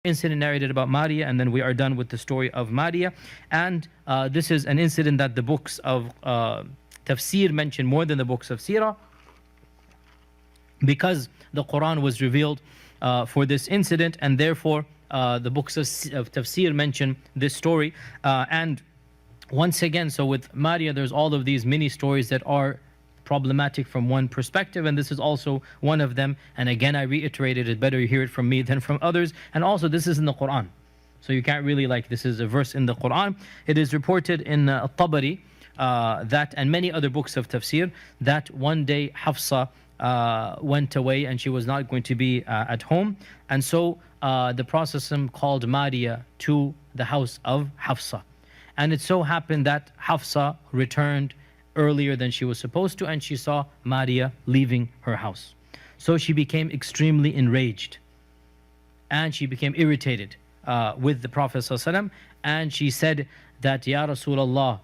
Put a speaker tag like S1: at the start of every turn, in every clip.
S1: incident narrated about Maria, and then we are done with the story of Maria. And this is an incident that the books of tafsir mention more than the books of seerah, because the Quran was revealed for this incident, and therefore the books of tafsir mention this story. And once again, so with Maria, there's all of these mini stories that are problematic from one perspective, and this is also one of them. And again, I reiterated, it better you hear it from me than from others. And also, this is in the Quran, so you can't really, like, this is a verse in the Quran. It is reported in Tabari that, and many other books of tafsir, that one day Hafsa went away and she was not going to be at home, and so the Prophet called Maria to the house of Hafsa, and it so happened that Hafsa returned earlier than she was supposed to, and she saw Maria leaving her house. So she became extremely enraged, and she became irritated with the Prophet ﷺ, and she said that, Ya Rasulullah,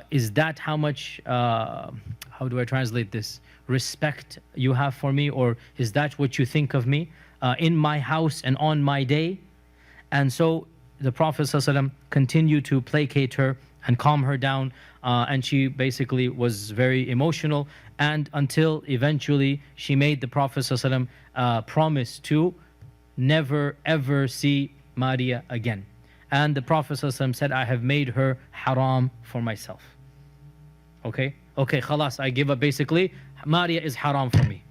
S1: is that how much, how do I translate this, respect you have for me, or is that what you think of me in my house and on my day? And so the Prophet ﷺ continued to placate her and calm her down, and she basically was very emotional, and until eventually she made the Prophet ﷺ promise to never ever see Maria again. And the Prophet ﷺ said, I have made her haram for myself. Okay, khalas, I give up. Basically, Maria is haram for me.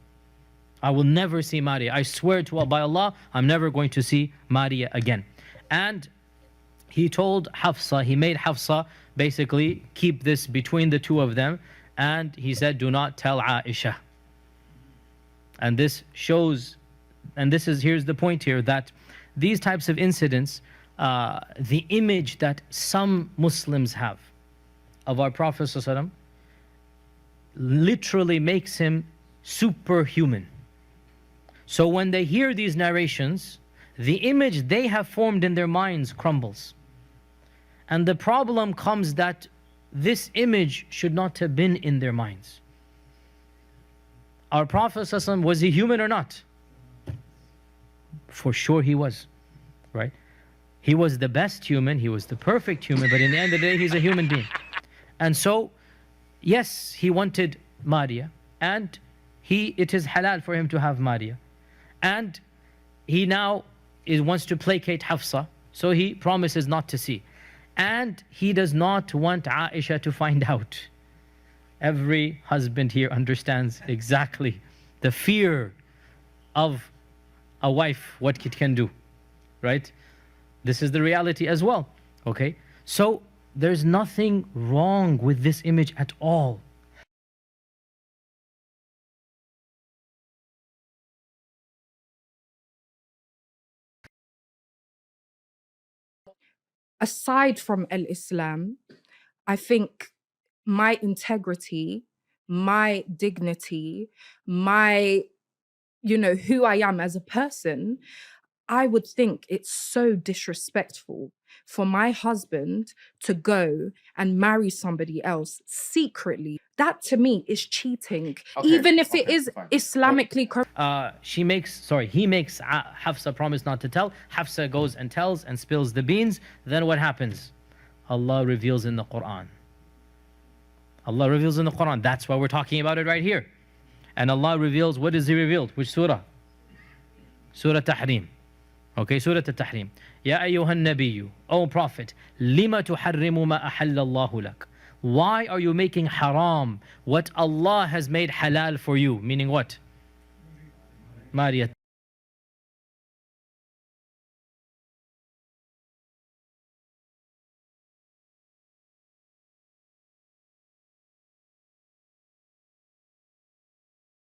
S1: I will never see Maria. I swear to by Allah, I'm never going to see Maria again. And he told Hafsa, he made Hafsa basically keep this between the two of them, and he said, do not tell Aisha. And this shows, and this is, here's the point here, that these types of incidents, the image that some Muslims have of our Prophet ﷺ literally makes him superhuman. So when they hear these narrations, the image they have formed in their minds crumbles. And the problem comes that this image should not have been in their minds. Our Prophet ﷺ, was he human or not? For sure he was, right? He was the best human, he was the perfect human, but in the end of the day, he's a human being. And so, yes, he wanted Maria, and it is halal for him to have Maria. And he now wants to placate Hafsa, so he promises not to see. And he does not want Aisha to find out. Every husband here understands exactly the fear of a wife, what it can do, right? This is the reality as well, okay? So there's nothing wrong with this image at all.
S2: Aside from Islam, I think my integrity, my dignity, my, who I am as a person, I would think it's so disrespectful for my husband to go and marry somebody else secretly. That to me is cheating, even if it is Islamically correct.
S1: He makes Hafsa promise not to tell. Hafsa goes and tells and spills the beans. Then what happens? Allah reveals in the Quran. Allah reveals in the Quran. That's why we're talking about it right here. And Allah reveals, what is He revealed? Which surah? Surah Tahrim. Okay, Surah At-Tahrim. Ya ayyuhan nabiyyu, O Prophet, lima tuharrimu ma ahallallahu lak. Why are you making haram what Allah has made halal for you? Meaning what? Maria.